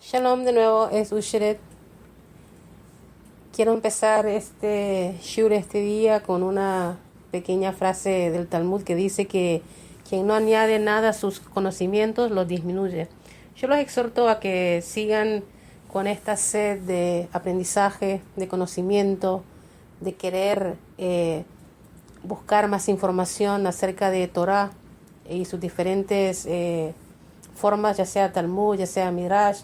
Shalom de nuevo, es Usheret. Quiero empezar este shur este día con una pequeña frase del Talmud que dice que quien no añade nada a sus conocimientos los disminuye. Yo los exhorto a que sigan con esta sed de aprendizaje, de conocimiento, de querer buscar más información acerca de Torah y sus diferentes formas, ya sea Talmud, ya sea Midrash.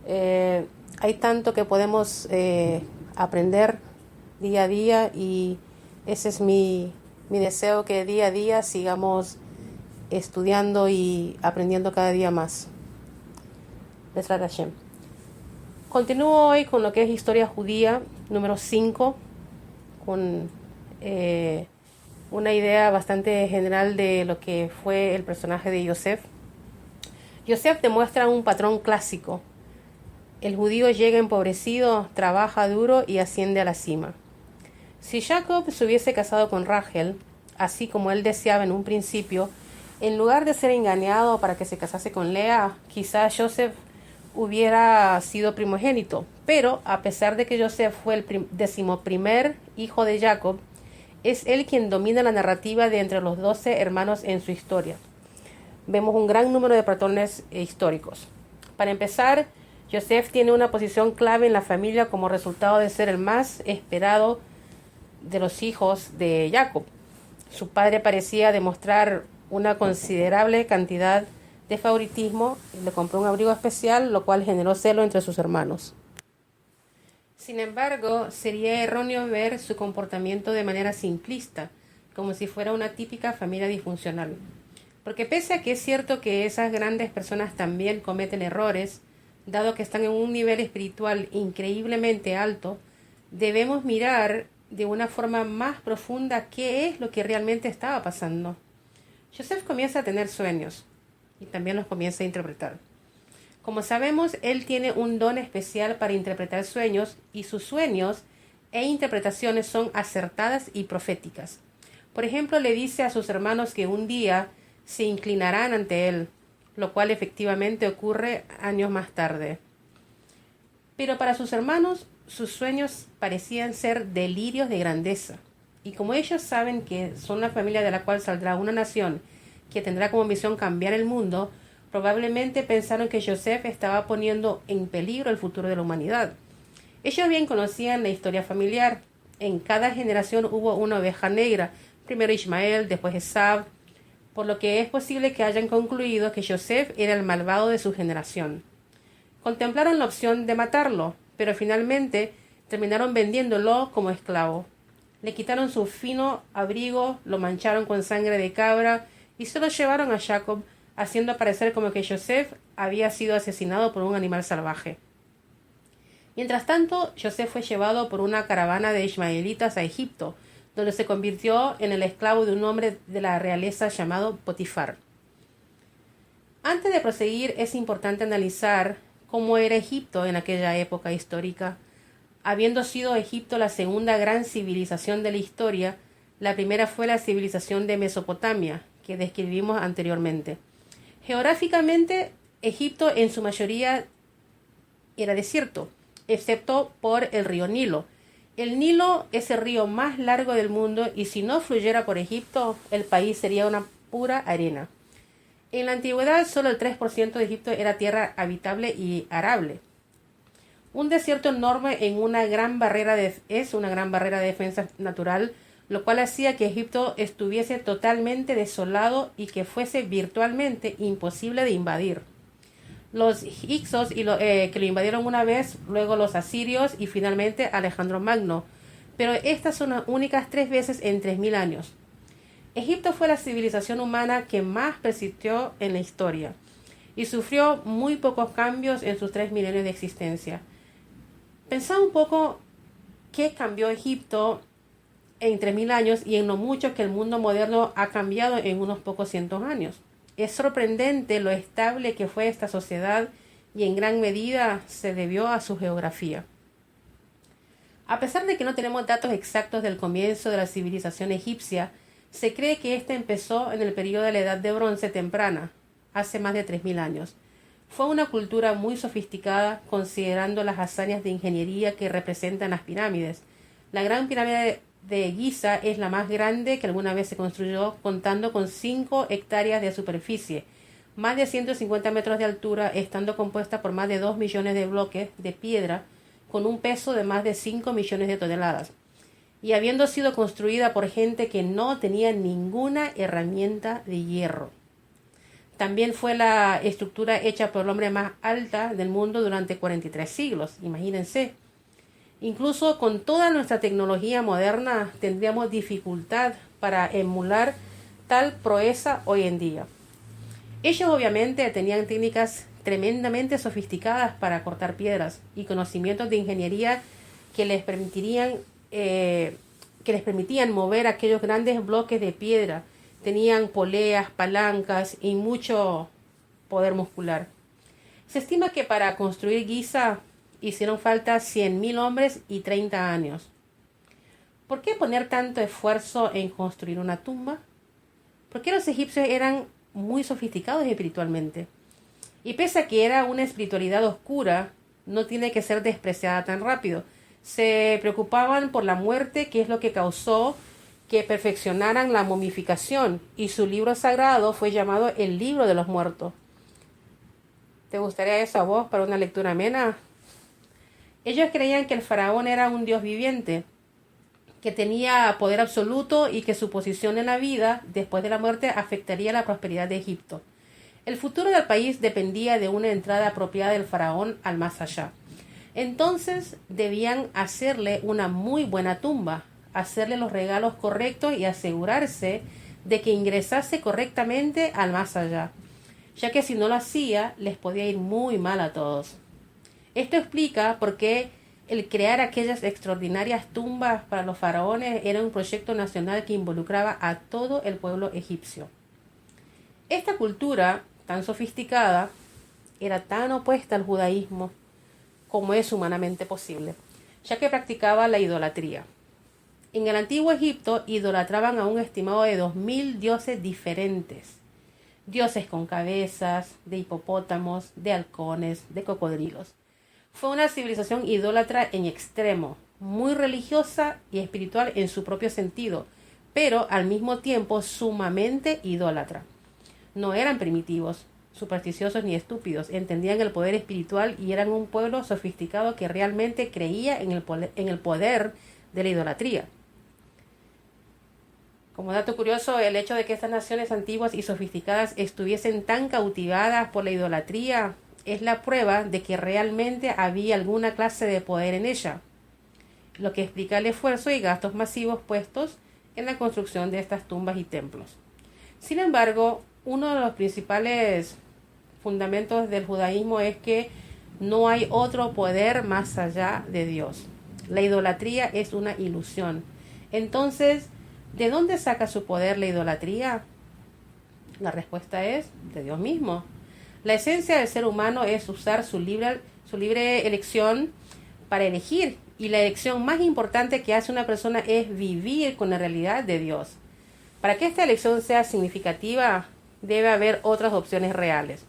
Hay tanto que podemos aprender día a día y ese es mi deseo, que día a día sigamos estudiando y aprendiendo cada día más. Besrat Hashem. Continúo hoy con lo que es historia judía, número 5, con una idea bastante general de lo que fue el personaje de Yosef. Yosef demuestra un patrón clásico. El judío llega empobrecido, trabaja duro y asciende a la cima. Si Jacob se hubiese casado con Rachel, así como él deseaba en un principio, en lugar de ser engañado para que se casase con Lea, quizás Joseph hubiera sido primogénito. Pero a pesar de que Joseph fue el 11º hijo de Jacob, es él quien domina la narrativa de entre los 12 hermanos en su historia. Vemos un gran número de patrones históricos. Para empezar, Joseph tiene una posición clave en la familia como resultado de ser el más esperado de los hijos de Jacob. Su padre parecía demostrar una considerable cantidad de favoritismo y le compró un abrigo especial, lo cual generó celo entre sus hermanos. Sin embargo, sería erróneo ver su comportamiento de manera simplista, como si fuera una típica familia disfuncional. Porque pese a que es cierto que esas grandes personas también cometen errores, dado que están en un nivel espiritual increíblemente alto, debemos mirar de una forma más profunda qué es lo que realmente estaba pasando. Joseph comienza a tener sueños y también los comienza a interpretar. Como sabemos, él tiene un don especial para interpretar sueños y sus sueños e interpretaciones son acertadas y proféticas. Por ejemplo, le dice a sus hermanos que un día se inclinarán ante él, lo cual efectivamente ocurre años más tarde. Pero para sus hermanos, sus sueños parecían ser delirios de grandeza. Y como ellos saben que son la familia de la cual saldrá una nación que tendrá como misión cambiar el mundo, probablemente pensaron que Joseph estaba poniendo en peligro el futuro de la humanidad. Ellos bien conocían la historia familiar. En cada generación hubo una oveja negra, primero Ismael, después Esab, por lo que es posible que hayan concluido que Joseph era el malvado de su generación. Contemplaron la opción de matarlo, pero finalmente terminaron vendiéndolo como esclavo. Le quitaron su fino abrigo, lo mancharon con sangre de cabra y se lo llevaron a Jacob, haciendo parecer como que Joseph había sido asesinado por un animal salvaje. Mientras tanto, Joseph fue llevado por una caravana de ismaelitas a Egipto, donde se convirtió en el esclavo de un hombre de la realeza llamado Potifar. Antes de proseguir, es importante analizar cómo era Egipto en aquella época histórica. Habiendo sido Egipto la segunda gran civilización de la historia, la primera fue la civilización de Mesopotamia, que describimos anteriormente. Geográficamente, Egipto en su mayoría era desierto, excepto por el río Nilo. El Nilo es el río más largo del mundo y si no fluyera por Egipto, el país sería una pura arena. En la antigüedad, solo el 3% de Egipto era tierra habitable y arable. Un desierto enorme es una gran barrera de defensa natural, lo cual hacía que Egipto estuviese totalmente desolado y que fuese virtualmente imposible de invadir. Los hicsos que lo invadieron una vez, luego los asirios y finalmente Alejandro Magno, pero estas son las únicas 3 veces en 3000 años. Egipto fue la civilización humana que más persistió en la historia y sufrió muy pocos cambios en sus 3 milenios de existencia. Pensad un poco qué cambió Egipto en 3000 años y en lo mucho que el mundo moderno ha cambiado en unos pocos cientos años. Es sorprendente lo estable que fue esta sociedad y en gran medida se debió a su geografía. A pesar de que no tenemos datos exactos del comienzo de la civilización egipcia, se cree que ésta empezó en el periodo de la Edad de Bronce temprana, hace más de 3000 años. Fue una cultura muy sofisticada considerando las hazañas de ingeniería que representan las pirámides. La Gran Pirámide de Giza es la más grande que alguna vez se construyó, contando con 5 hectáreas de superficie, más de 150 metros de altura, estando compuesta por más de 2 millones de bloques de piedra con un peso de más de 5 millones de toneladas, y habiendo sido construida por gente que no tenía ninguna herramienta de hierro. También fue la estructura hecha por el hombre más alta del mundo durante 43 siglos, imagínense. Incluso con toda nuestra tecnología moderna tendríamos dificultad para emular tal proeza hoy en día. Ellos obviamente tenían técnicas tremendamente sofisticadas para cortar piedras y conocimientos de ingeniería que les permitían mover aquellos grandes bloques de piedra. Tenían poleas, palancas y mucho poder muscular. Se estima que para construir Giza hicieron falta 100.000 hombres y 30 años. ¿Por qué poner tanto esfuerzo en construir una tumba? Porque los egipcios eran muy sofisticados espiritualmente. Y pese a que era una espiritualidad oscura, no tiene que ser despreciada tan rápido. Se preocupaban por la muerte, que es lo que causó que perfeccionaran la momificación, y su libro sagrado fue llamado el Libro de los Muertos. ¿Te gustaría eso a vos para una lectura amena? Ellos creían que el faraón era un dios viviente, que tenía poder absoluto y que su posición en la vida después de la muerte afectaría la prosperidad de Egipto. El futuro del país dependía de una entrada apropiada del faraón al más allá. Entonces debían hacerle una muy buena tumba, hacerle los regalos correctos y asegurarse de que ingresase correctamente al más allá, ya que si no lo hacía les podía ir muy mal a todos. Esto explica por qué el crear aquellas extraordinarias tumbas para los faraones era un proyecto nacional que involucraba a todo el pueblo egipcio. Esta cultura tan sofisticada era tan opuesta al judaísmo como es humanamente posible, ya que practicaba la idolatría. En el antiguo Egipto idolatraban a un estimado de 2000 dioses diferentes. Dioses con cabezas, de hipopótamos, de halcones, de cocodrilos. Fue una civilización idólatra en extremo, muy religiosa y espiritual en su propio sentido, pero al mismo tiempo sumamente idólatra. No eran primitivos, supersticiosos ni estúpidos, entendían el poder espiritual y eran un pueblo sofisticado que realmente creía en el poder de la idolatría. Como dato curioso, el hecho de que estas naciones antiguas y sofisticadas estuviesen tan cautivadas por la idolatría es la prueba de que realmente había alguna clase de poder en ella, lo que explica el esfuerzo y gastos masivos puestos en la construcción de estas tumbas y templos. Sin embargo, uno de los principales fundamentos del judaísmo es que no hay otro poder más allá de Dios. La idolatría es una ilusión. Entonces, ¿de dónde saca su poder la idolatría? La respuesta es de Dios mismo. La esencia del ser humano es usar su libre elección para elegir, y la elección más importante que hace una persona es vivir con la realidad de Dios. Para que esta elección sea significativa, debe haber otras opciones reales.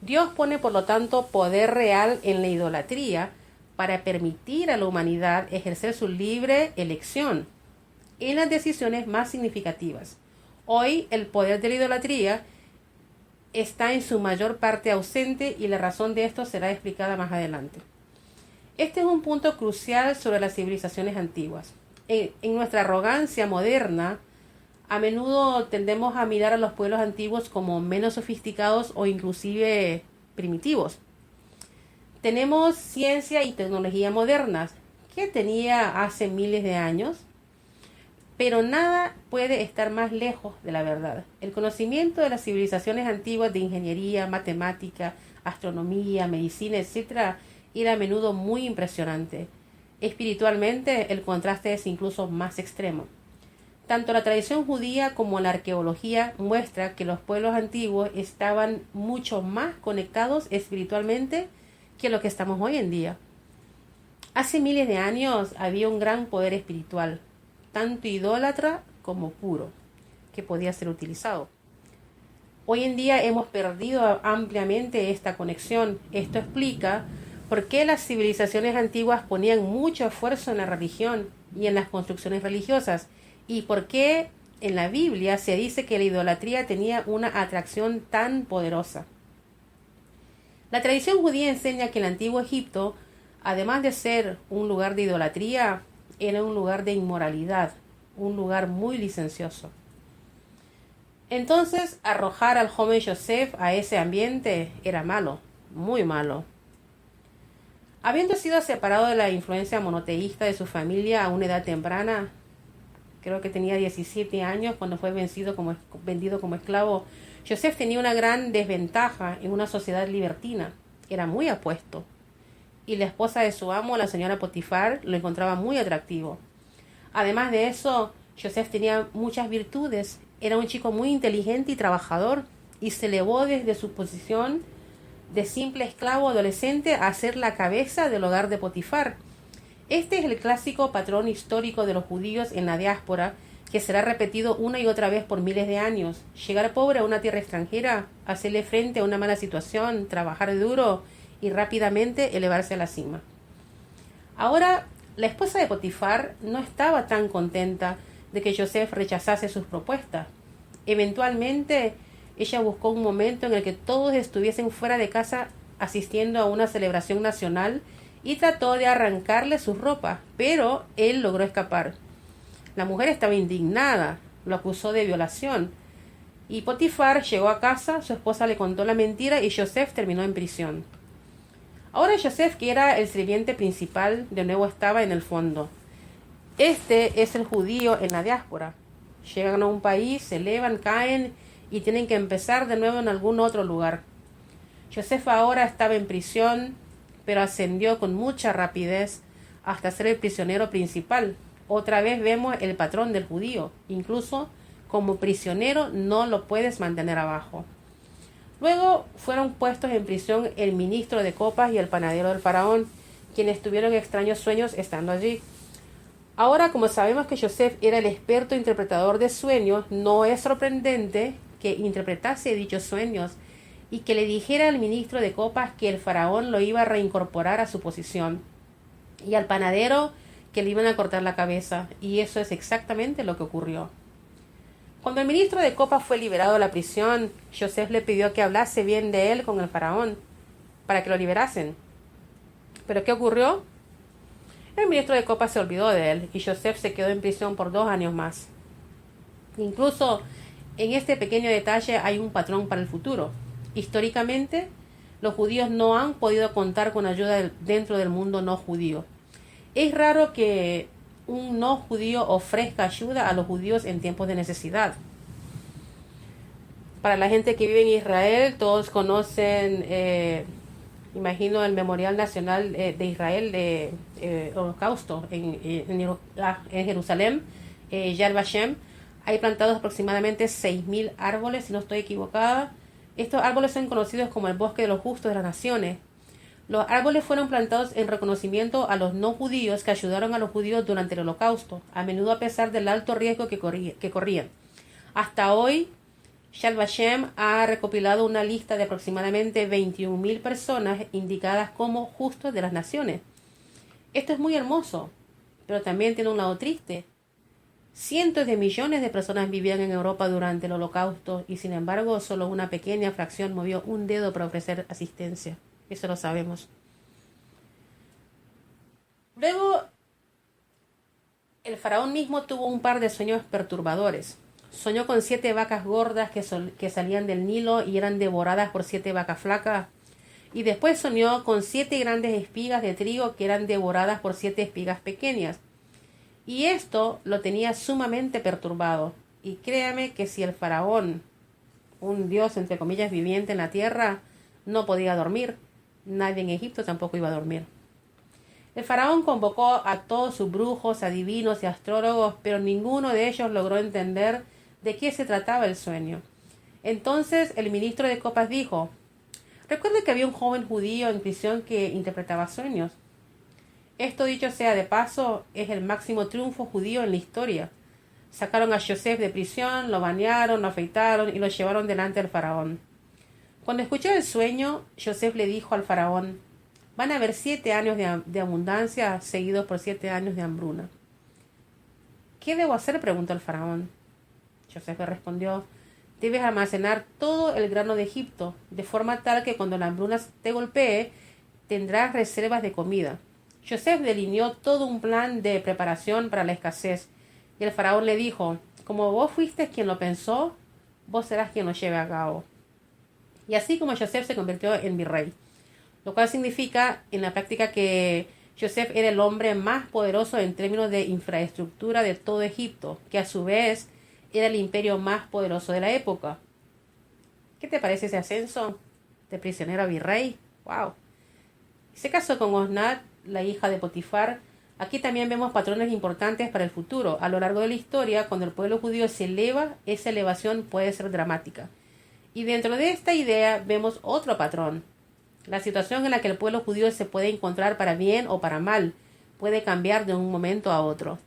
Dios pone, por lo tanto, poder real en la idolatría para permitir a la humanidad ejercer su libre elección en las decisiones más significativas. Hoy, el poder de la idolatría está en su mayor parte ausente y la razón de esto será explicada más adelante. Este es un punto crucial sobre las civilizaciones antiguas. En nuestra arrogancia moderna, a menudo tendemos a mirar a los pueblos antiguos como menos sofisticados o inclusive primitivos. Tenemos ciencia y tecnología modernas que tenía hace miles de años, pero nada puede estar más lejos de la verdad. El conocimiento de las civilizaciones antiguas de ingeniería, matemática, astronomía, medicina, etc., era a menudo muy impresionante. Espiritualmente, el contraste es incluso más extremo. Tanto la tradición judía como la arqueología muestra que los pueblos antiguos estaban mucho más conectados espiritualmente que lo que estamos hoy en día. Hace miles de años había un gran poder espiritual, tanto idólatra como puro, que podía ser utilizado. Hoy en día hemos perdido ampliamente esta conexión. Esto explica por qué las civilizaciones antiguas ponían mucho esfuerzo en la religión y en las construcciones religiosas, y por qué en la Biblia se dice que la idolatría tenía una atracción tan poderosa. La tradición judía enseña que el antiguo Egipto, además de ser un lugar de idolatría, era un lugar de inmoralidad, un lugar muy licencioso. Entonces, arrojar al joven Joseph a ese ambiente era malo, muy malo. Habiendo sido separado de la influencia monoteísta de su familia a una edad temprana, creo que tenía 17 años cuando fue vendido como esclavo, Joseph tenía una gran desventaja en una sociedad libertina. Era muy apuesto. Y la esposa de su amo, la señora Potifar, lo encontraba muy atractivo. Además de eso, Joseph tenía muchas virtudes. Era un chico muy inteligente y trabajador, y se elevó desde su posición de simple esclavo adolescente a ser la cabeza del hogar de Potifar. Este es el clásico patrón histórico de los judíos en la diáspora, que será repetido una y otra vez por miles de años. Llegar pobre a una tierra extranjera, hacerle frente a una mala situación, trabajar duro y rápidamente elevarse a la cima. Ahora, la esposa de Potifar no estaba tan contenta de que Joseph rechazase sus propuestas. Eventualmente, ella buscó un momento en el que todos estuviesen fuera de casa asistiendo a una celebración nacional y trató de arrancarle sus ropas, pero él logró escapar. La mujer estaba indignada, lo acusó de violación, y Potifar llegó a casa, su esposa le contó la mentira y Joseph terminó en prisión. Ahora Joseph, que era el sirviente principal, de nuevo estaba en el fondo. Este es el judío en la diáspora. Llegan a un país, se elevan, caen y tienen que empezar de nuevo en algún otro lugar. Joseph ahora estaba en prisión, pero ascendió con mucha rapidez hasta ser el prisionero principal. Otra vez vemos el patrón del judío. Incluso como prisionero no lo puedes mantener abajo. Luego fueron puestos en prisión el ministro de copas y el panadero del faraón, quienes tuvieron extraños sueños estando allí. Ahora, como sabemos que Joseph era el experto interpretador de sueños, no es sorprendente que interpretase dichos sueños y que le dijera al ministro de copas que el faraón lo iba a reincorporar a su posición, y al panadero que le iban a cortar la cabeza, y eso es exactamente lo que ocurrió. Cuando el ministro de copas fue liberado de la prisión, Joseph le pidió que hablase bien de él con el faraón, para que lo liberasen. ¿Pero qué ocurrió? El ministro de copas se olvidó de él, y Joseph se quedó en prisión por 2 años más. Incluso en este pequeño detalle hay un patrón para el futuro. Históricamente, los judíos no han podido contar con ayuda dentro del mundo no judío. Es raro que un no judío ofrezca ayuda a los judíos en tiempos de necesidad. Para la gente que vive en Israel, todos conocen, imagino, el Memorial Nacional de Israel de Holocausto en Jerusalén, Yad Vashem. Hay plantados aproximadamente 6.000 árboles, si no estoy equivocada. Estos árboles son conocidos como el bosque de los justos de las naciones. Los árboles fueron plantados en reconocimiento a los no judíos que ayudaron a los judíos durante el Holocausto, a menudo a pesar del alto riesgo que corrían. Hasta hoy, Yad Vashem ha recopilado una lista de aproximadamente 21.000 personas indicadas como justos de las naciones. Esto es muy hermoso, pero también tiene un lado triste. Cientos de millones de personas vivían en Europa durante el Holocausto y sin embargo solo una pequeña fracción movió un dedo para ofrecer asistencia. Eso lo sabemos. Luego, el faraón mismo tuvo un par de sueños perturbadores. Soñó con 7 vacas gordas que salían del Nilo y eran devoradas por 7 vacas flacas. Y después soñó con 7 grandes espigas de trigo que eran devoradas por 7 espigas pequeñas. Y esto lo tenía sumamente perturbado. Y créame que si el faraón, un dios entre comillas viviente en la tierra, no podía dormir, nadie en Egipto tampoco iba a dormir. El faraón convocó a todos sus brujos, adivinos y astrólogos, pero ninguno de ellos logró entender de qué se trataba el sueño. Entonces el ministro de copas dijo: recuerde que había un joven judío en prisión que interpretaba sueños. Esto, dicho sea de paso, es el máximo triunfo judío en la historia. Sacaron a Joseph de prisión, lo bañaron, lo afeitaron y lo llevaron delante del faraón. Cuando escuchó el sueño, Joseph le dijo al faraón: van a haber 7 años de abundancia seguidos por 7 años de hambruna. ¿Qué debo hacer?, preguntó el faraón. Joseph le respondió: debes almacenar todo el grano de Egipto, de forma tal que cuando la hambruna te golpee, tendrás reservas de comida. Joseph delineó todo un plan de preparación para la escasez, y el faraón le dijo: como vos fuiste quien lo pensó, vos serás quien lo lleve a cabo. Y así como Joseph se convirtió en virrey, lo cual significa en la práctica que Joseph era el hombre más poderoso en términos de infraestructura de todo Egipto, que a su vez era el imperio más poderoso de la época. ¿Qué te parece ese ascenso de prisionero a virrey? ¡Wow! Se casó con Osnat, la hija de Potifar. Aquí también vemos patrones importantes para el futuro. A lo largo de la historia, cuando el pueblo judío se eleva, esa elevación puede ser dramática. Y dentro de esta idea vemos otro patrón. La situación en la que el pueblo judío se puede encontrar para bien o para mal puede cambiar de un momento a otro.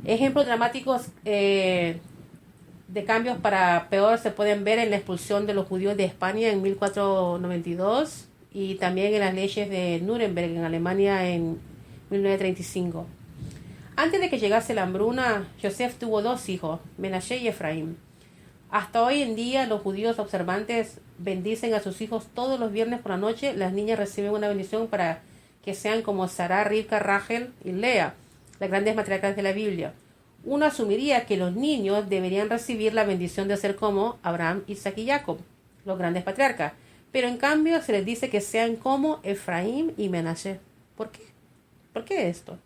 Ejemplos dramáticos de cambios para peor se pueden ver en la expulsión de los judíos de España en 1492 y también en las leyes de Nuremberg en Alemania en 1935. Antes de que llegase la hambruna, Joseph tuvo 2 hijos, Menashe y Efraín. Hasta hoy en día los judíos observantes bendicen a sus hijos todos los viernes por la noche. Las niñas reciben una bendición para que sean como Sarah, Rivka, Rachel y Lea, las grandes matriarcas de la Biblia. Uno asumiría que los niños deberían recibir la bendición de ser como Abraham, Isaac y Jacob, los grandes patriarcas, pero en cambio se les dice que sean como Efraín y Menashe. ¿Por qué? ¿Por qué esto?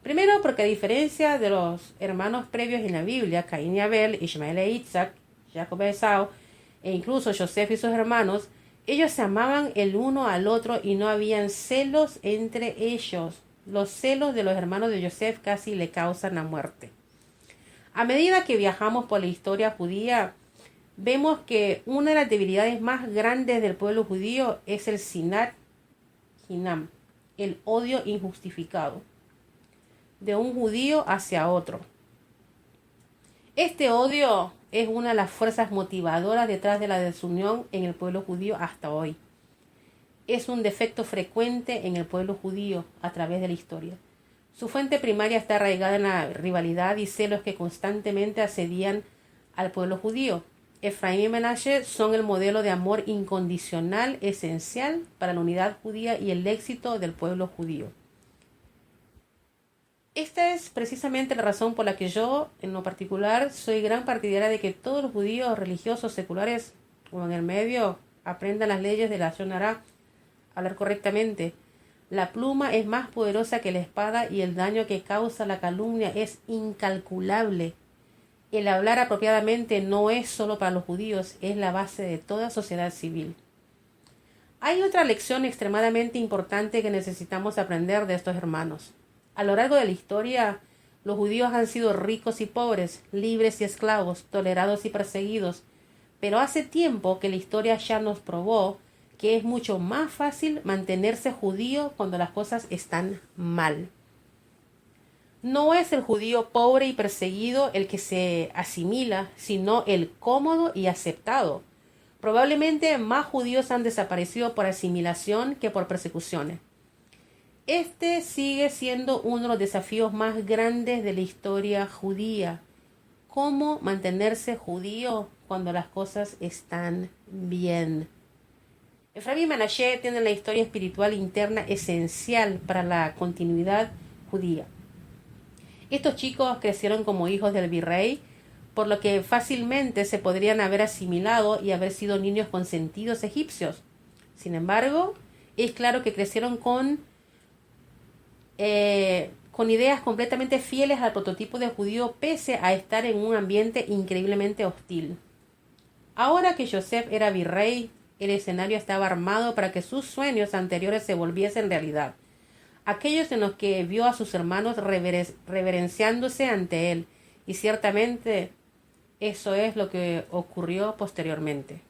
Primero, porque a diferencia de los hermanos previos en la Biblia, Caín y Abel, Ismael e Isaac, Jacob e Esau, e incluso Joseph y sus hermanos, ellos se amaban el uno al otro y no habían celos entre ellos. Los celos de los hermanos de Joseph casi le causan la muerte. A medida que viajamos por la historia judía, vemos que una de las debilidades más grandes del pueblo judío es el sinat hinam, el odio injustificado de un judío hacia otro. Este odio es una de las fuerzas motivadoras detrás de la desunión en el pueblo judío hasta hoy. Es un defecto frecuente en el pueblo judío a través de la historia. Su fuente primaria está arraigada en la rivalidad y celos que constantemente asedían al pueblo judío. Efraín y Menashe son el modelo de amor incondicional esencial para la unidad judía y el éxito del pueblo judío. Esta es precisamente la razón por la que yo, en lo particular, soy gran partidaria de que todos los judíos religiosos seculares o en el medio aprendan las leyes de la Lashon Hará, hablar correctamente. La pluma es más poderosa que la espada y el daño que causa la calumnia es incalculable. El hablar apropiadamente no es solo para los judíos, es la base de toda sociedad civil. Hay otra lección extremadamente importante que necesitamos aprender de estos hermanos. A lo largo de la historia, los judíos han sido ricos y pobres, libres y esclavos, tolerados y perseguidos, pero hace tiempo que la historia ya nos probó que es mucho más fácil mantenerse judío cuando las cosas están mal. No es el judío pobre y perseguido el que se asimila, sino el cómodo y aceptado. Probablemente más judíos han desaparecido por asimilación que por persecuciones. Este sigue siendo uno de los desafíos más grandes de la historia judía. ¿Cómo mantenerse judío cuando las cosas están bien? Efraín y Menashe tienen la historia espiritual interna esencial para la continuidad judía. Estos chicos crecieron como hijos del virrey, por lo que fácilmente se podrían haber asimilado y haber sido niños consentidos egipcios. Sin embargo, es claro que crecieron con ideas completamente fieles al prototipo de judío pese a estar en un ambiente increíblemente hostil. Ahora que Joseph era virrey, el escenario estaba armado para que sus sueños anteriores se volviesen realidad. Aquellos en los que vio a sus hermanos reverenciándose ante él, y ciertamente eso es lo que ocurrió posteriormente.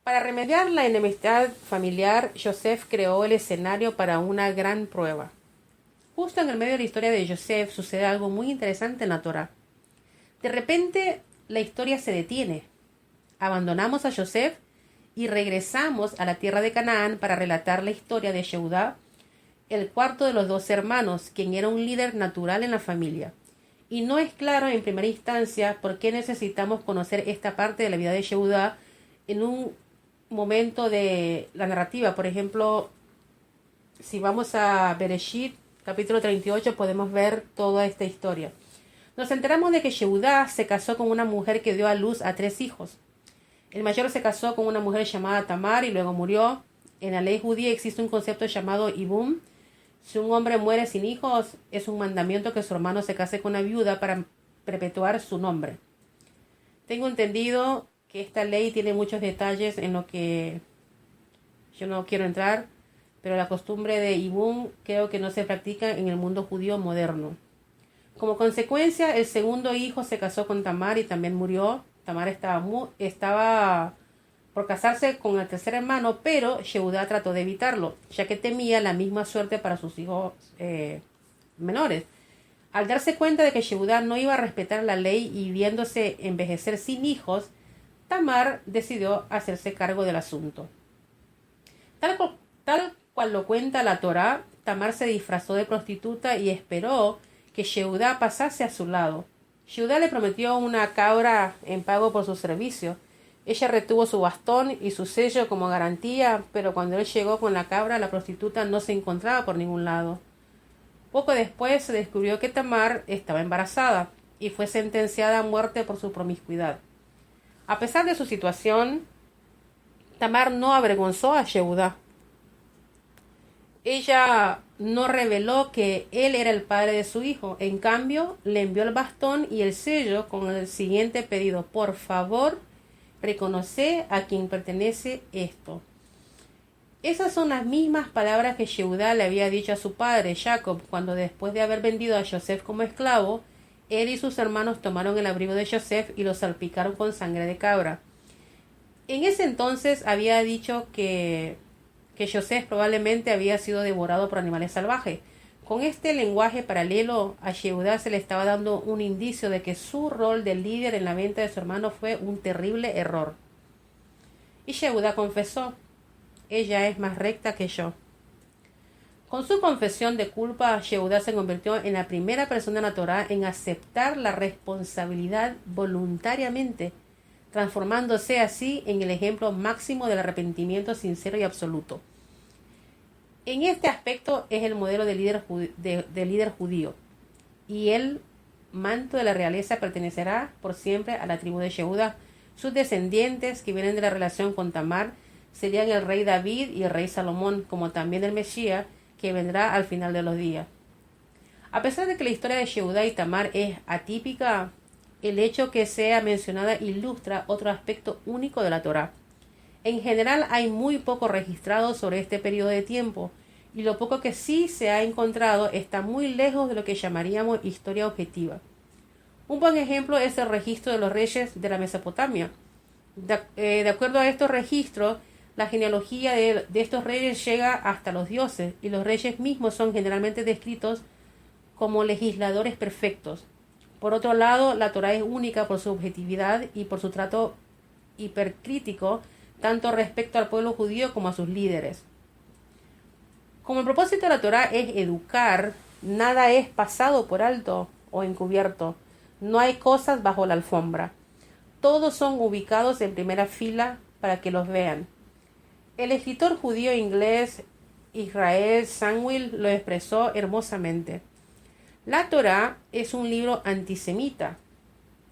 Para remediar la enemistad familiar, Joseph creó el escenario para una gran prueba. Justo en el medio de la historia de Yosef sucede algo muy interesante en la Torá. De repente, la historia se detiene. Abandonamos a Yosef y regresamos a la tierra de Canaán para relatar la historia de Yehudá, el cuarto de los 12 hermanos, quien era un líder natural en la familia. Y no es claro en primera instancia por qué necesitamos conocer esta parte de la vida de Yehudá en un momento de la narrativa. Por ejemplo, si vamos a Bereshit, capítulo 38, podemos ver toda esta historia. Nos enteramos de que Yehudá se casó con una mujer que dio a luz a 3 hijos. El mayor se casó con una mujer llamada Tamar y luego murió. En la ley judía existe un concepto llamado ibum. Si un hombre muere sin hijos, es un mandamiento que su hermano se case con una viuda para perpetuar su nombre. Tengo entendido que esta ley tiene muchos detalles en lo que yo no quiero entrar, pero la costumbre de ibum creo que no se practica en el mundo judío moderno. Como consecuencia, el segundo hijo se casó con Tamar y también murió. Tamar estaba por casarse con el tercer hermano, pero Yehudá trató de evitarlo, ya que temía la misma suerte para sus hijos menores. Al darse cuenta de que Yehudá no iba a respetar la ley y viéndose envejecer sin hijos, Tamar decidió hacerse cargo del asunto. Tal cual lo cuenta la Torá, Tamar se disfrazó de prostituta y esperó que Yehudá pasase a su lado. Yehudá le prometió una cabra en pago por su servicio. Ella retuvo su bastón y su sello como garantía, pero cuando él llegó con la cabra, la prostituta no se encontraba por ningún lado. Poco después se descubrió que Tamar estaba embarazada y fue sentenciada a muerte por su promiscuidad. A pesar de su situación, Tamar no avergonzó a Yehudá. Ella no reveló que él era el padre de su hijo. En cambio, le envió el bastón y el sello con el siguiente pedido: por favor, reconoce a quien pertenece esto. Esas son las mismas palabras que Yehudá le había dicho a su padre, Jacob, cuando después de haber vendido a Yosef como esclavo, él y sus hermanos tomaron el abrigo de Yosef y lo salpicaron con sangre de cabra. En ese entonces había dicho que Yosef probablemente había sido devorado por animales salvajes. Con este lenguaje paralelo, a Yehudá se le estaba dando un indicio de que su rol de líder en la venta de su hermano fue un terrible error. Y Yehudá confesó: ella es más recta que yo. Con su confesión de culpa, Yehudá se convirtió en la primera persona en la Torá en aceptar la responsabilidad voluntariamente, transformándose así en el ejemplo máximo del arrepentimiento sincero y absoluto. En este aspecto es el modelo de líder judío, y el manto de la realeza pertenecerá por siempre a la tribu de Yehudá. Sus descendientes, que vienen de la relación con Tamar, serían el rey David y el rey Salomón, como también el Mesías, que vendrá al final de los días. A pesar de que la historia de Yehudá y Tamar es atípica, el hecho que sea mencionada ilustra otro aspecto único de la Torá. En general hay muy poco registrado sobre este periodo de tiempo, y lo poco que sí se ha encontrado está muy lejos de lo que llamaríamos historia objetiva. Un buen ejemplo es el registro de los reyes de la Mesopotamia. De acuerdo a estos registros, la genealogía de estos reyes llega hasta los dioses, y los reyes mismos son generalmente descritos como legisladores perfectos. Por otro lado, la Torá es única por su objetividad y por su trato hipercrítico tanto respecto al pueblo judío como a sus líderes. Como el propósito de la Torá es educar, nada es pasado por alto o encubierto. No hay cosas bajo la alfombra. Todos son ubicados en primera fila para que los vean. El escritor judío inglés Israel Samuel lo expresó hermosamente. La Torá es un libro antisemita.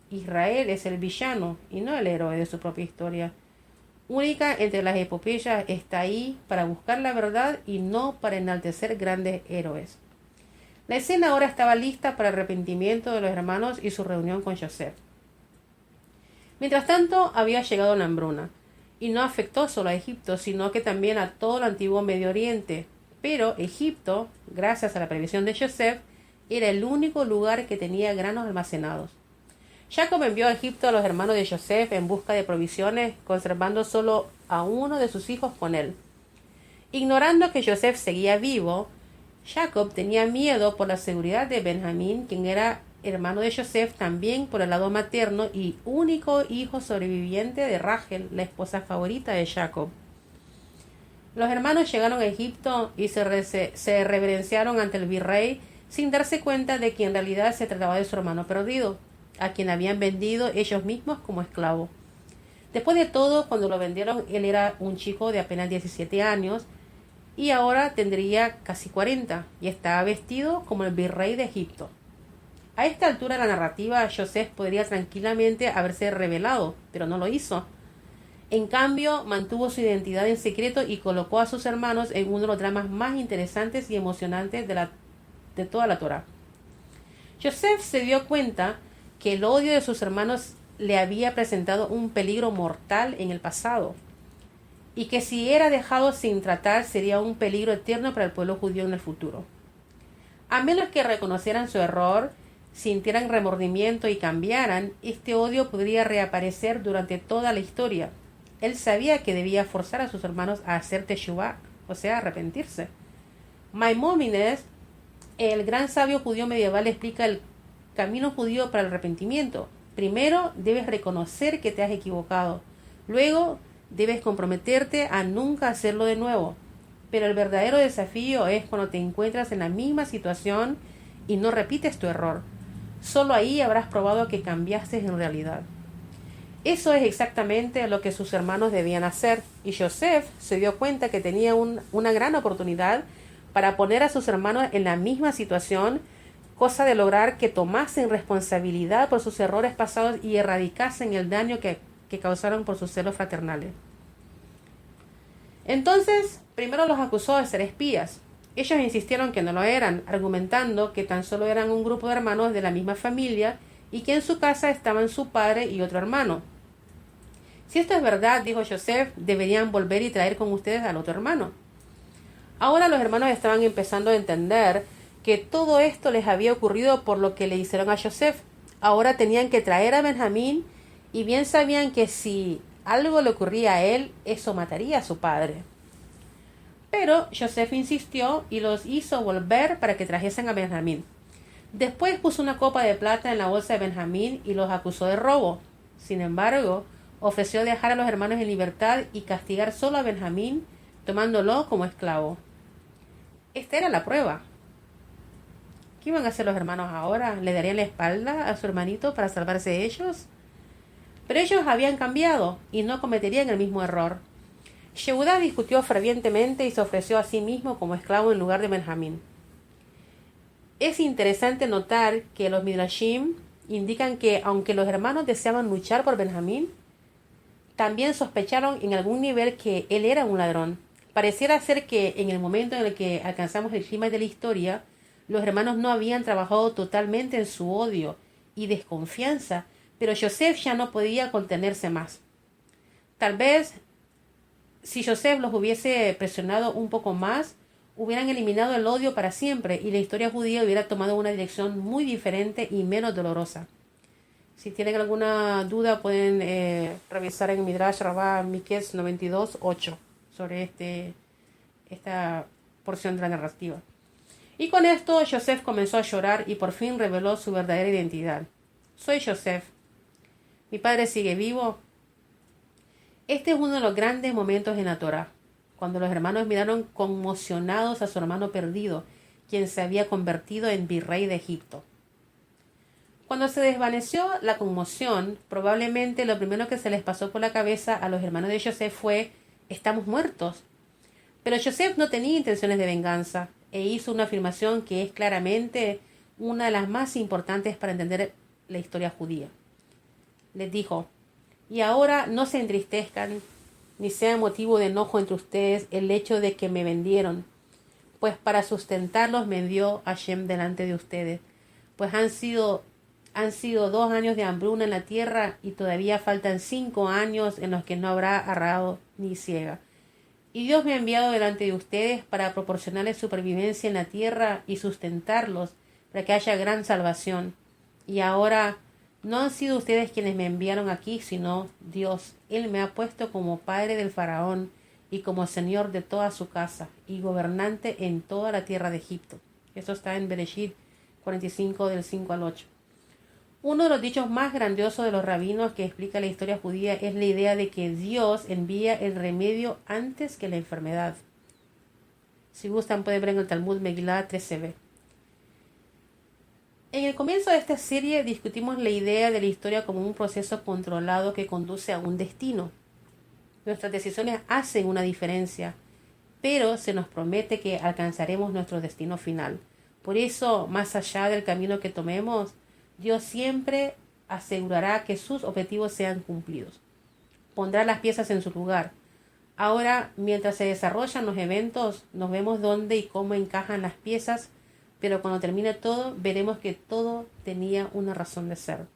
Israel es el villano y no el héroe de su propia historia. Única entre las epopeyas, está ahí para buscar la verdad y no para enaltecer grandes héroes. La escena ahora estaba lista para el arrepentimiento de los hermanos y su reunión con Yosef. Mientras tanto, había llegado la hambruna, y no afectó solo a Egipto, sino que también a todo el antiguo Medio Oriente. Pero Egipto, gracias a la previsión de Yosef, era el único lugar que tenía granos almacenados. Jacob envió a Egipto a los hermanos de Yosef en busca de provisiones, conservando solo a uno de sus hijos con él. Ignorando que Yosef seguía vivo, Jacob tenía miedo por la seguridad de Benjamín, quien era hermano de Joseph también por el lado materno y único hijo sobreviviente de Rachel, la esposa favorita de Jacob. Los hermanos llegaron a Egipto y se reverenciaron ante el virrey sin darse cuenta de que en realidad se trataba de su hermano perdido, a quien habían vendido ellos mismos como esclavo. Después de todo, cuando lo vendieron, él era un chico de apenas 17 años y ahora tendría casi 40 y estaba vestido como el virrey de Egipto. A esta altura de la narrativa, Joseph podría tranquilamente haberse revelado, pero no lo hizo. En cambio, mantuvo su identidad en secreto y colocó a sus hermanos en uno de los dramas más interesantes y emocionantes de toda la Torá. Joseph se dio cuenta que el odio de sus hermanos le había presentado un peligro mortal en el pasado, y que si era dejado sin tratar sería un peligro eterno para el pueblo judío en el futuro. A menos que reconocieran su error, sintieran remordimiento y cambiaran, este odio podría reaparecer durante toda la historia. Él sabía que debía forzar a sus hermanos a hacer teshuvá, o sea, arrepentirse. Maimónides, el gran sabio judío medieval, explica el camino judío para el arrepentimiento. Primero, debes reconocer que te has equivocado. Luego, debes comprometerte a nunca hacerlo de nuevo. Pero el verdadero desafío es cuando te encuentras en la misma situación y no repites tu error. Solo ahí habrás probado que cambiaste en realidad. Eso es exactamente lo que sus hermanos debían hacer, y Joseph se dio cuenta que tenía una gran oportunidad para poner a sus hermanos en la misma situación, cosa de lograr que tomasen responsabilidad por sus errores pasados y erradicasen el daño que causaron por sus celos fraternales. Entonces, primero los acusó de ser espías. Ellos insistieron que no lo eran, argumentando que tan solo eran un grupo de hermanos de la misma familia y que en su casa estaban su padre y otro hermano. Si esto es verdad, dijo Joseph, deberían volver y traer con ustedes al otro hermano. Ahora los hermanos estaban empezando a entender que todo esto les había ocurrido por lo que le hicieron a Joseph. Ahora tenían que traer a Benjamín, y bien sabían que si algo le ocurría a él, eso mataría a su padre. Pero Joseph insistió y los hizo volver para que trajesen a Benjamín. Después puso una copa de plata en la bolsa de Benjamín y los acusó de robo. Sin embargo, ofreció dejar a los hermanos en libertad y castigar solo a Benjamín, tomándolo como esclavo. Esta era la prueba. ¿Qué iban a hacer los hermanos ahora? ¿Le darían la espalda a su hermanito para salvarse ellos? Pero ellos habían cambiado y no cometerían el mismo error. Yehudá discutió fervientemente y se ofreció a sí mismo como esclavo en lugar de Benjamín. Es interesante notar que los Midrashim indican que, aunque los hermanos deseaban luchar por Benjamín, también sospecharon en algún nivel que él era un ladrón. Pareciera ser que en el momento en el que alcanzamos el clima de la historia, los hermanos no habían trabajado totalmente en su odio y desconfianza, pero Joseph ya no podía contenerse más. Tal vez, si Joseph los hubiese presionado un poco más, hubieran eliminado el odio para siempre y la historia judía hubiera tomado una dirección muy diferente y menos dolorosa. Si tienen alguna duda, pueden revisar en Midrash Rabbah Miketz 92:8 sobre esta porción de la narrativa. Y con esto Joseph comenzó a llorar y por fin reveló su verdadera identidad. Soy Joseph. Mi padre sigue vivo. Este es uno de los grandes momentos en la Torá, cuando los hermanos miraron conmocionados a su hermano perdido, quien se había convertido en virrey de Egipto. Cuando se desvaneció la conmoción, probablemente lo primero que se les pasó por la cabeza a los hermanos de Joseph fue: estamos muertos. Pero Joseph no tenía intenciones de venganza e hizo una afirmación que es claramente una de las más importantes para entender la historia judía. Les dijo: y ahora no se entristezcan ni sea motivo de enojo entre ustedes el hecho de que me vendieron, pues para sustentarlos me envió Hashem delante de ustedes, pues han sido 2 años de hambruna en la tierra y todavía faltan 5 años en los que no habrá arado ni ciega. Y Dios me ha enviado delante de ustedes para proporcionarles supervivencia en la tierra y sustentarlos para que haya gran salvación. Y ahora no han sido ustedes quienes me enviaron aquí, sino Dios. Él me ha puesto como padre del faraón y como señor de toda su casa y gobernante en toda la tierra de Egipto. Eso está en Bereshit 45 del 5 al 8. Uno de los dichos más grandiosos de los rabinos que explica la historia judía es la idea de que Dios envía el remedio antes que la enfermedad. Si gustan pueden ver en el Talmud Megillah 13b. En el comienzo de esta serie discutimos la idea de la historia como un proceso controlado que conduce a un destino. Nuestras decisiones hacen una diferencia, pero se nos promete que alcanzaremos nuestro destino final. Por eso, más allá del camino que tomemos, Dios siempre asegurará que sus objetivos sean cumplidos. Pondrá las piezas en su lugar. Ahora, mientras se desarrollan los eventos, nos vemos dónde y cómo encajan las piezas, pero cuando termine todo, veremos que todo tenía una razón de ser.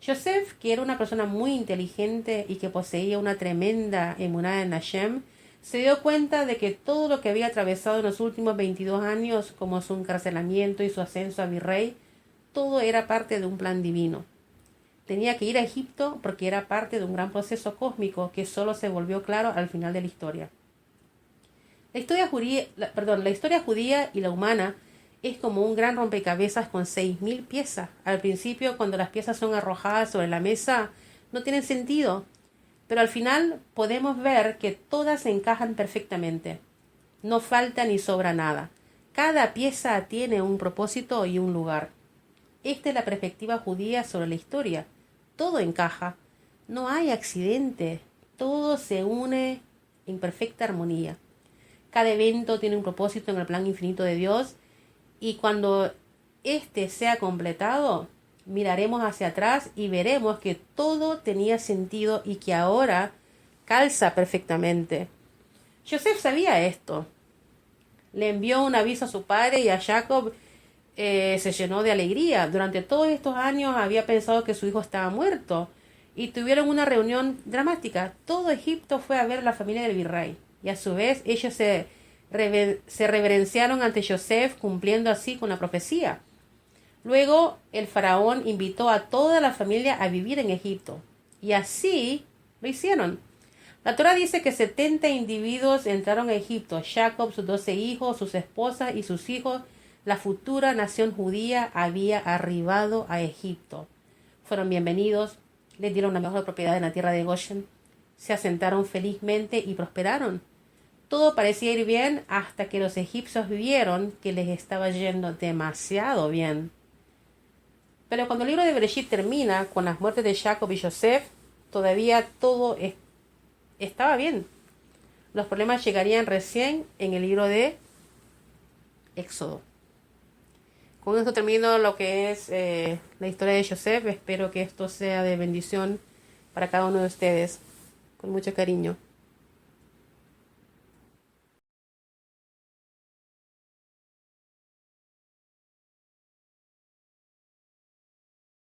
Yosef, que era una persona muy inteligente y que poseía una tremenda emuná en Hashem, se dio cuenta de que todo lo que había atravesado en los últimos 22 años, como su encarcelamiento y su ascenso a virrey, todo era parte de un plan divino. Tenía que ir a Egipto porque era parte de un gran proceso cósmico que solo se volvió claro al final de la historia. La historia judía y la humana es como un gran rompecabezas con 6.000 piezas. Al principio, cuando las piezas son arrojadas sobre la mesa, no tienen sentido, pero al final podemos ver que todas se encajan perfectamente. No falta ni sobra nada. Cada pieza tiene un propósito y un lugar. Esta es la perspectiva judía sobre la historia. Todo encaja. No hay accidente. Todo se une en perfecta armonía. Cada evento tiene un propósito en el plan infinito de Dios, y cuando éste sea completado, miraremos hacia atrás y veremos que todo tenía sentido y que ahora calza perfectamente. Yosef sabía esto. Le envió un aviso a su padre y a Jacob se llenó de alegría. Durante todos estos años había pensado que su hijo estaba muerto y tuvieron una reunión dramática. Todo Egipto fue a ver a la familia del virrey y a su vez ellos se reverenciaron ante Yosef, cumpliendo así con la profecía. Luego el faraón invitó a toda la familia a vivir en Egipto y así lo hicieron. La Torá dice que 70 individuos entraron a Egipto: Jacob, sus 12 hijos, sus esposas y sus hijos. La futura nación judía había arribado a Egipto. Fueron bienvenidos, les dieron la mejor propiedad en la tierra de Goshen, se asentaron felizmente y prosperaron. Todo parecía ir bien hasta que los egipcios vieron que les estaba yendo demasiado bien. Pero cuando el libro de Bereshit termina con las muertes de Jacob y Yosef, todavía todo estaba bien. Los problemas llegarían recién en el libro de Éxodo. Con esto termino lo que es la historia de Yosef. Espero que esto sea de bendición para cada uno de ustedes. Con mucho cariño.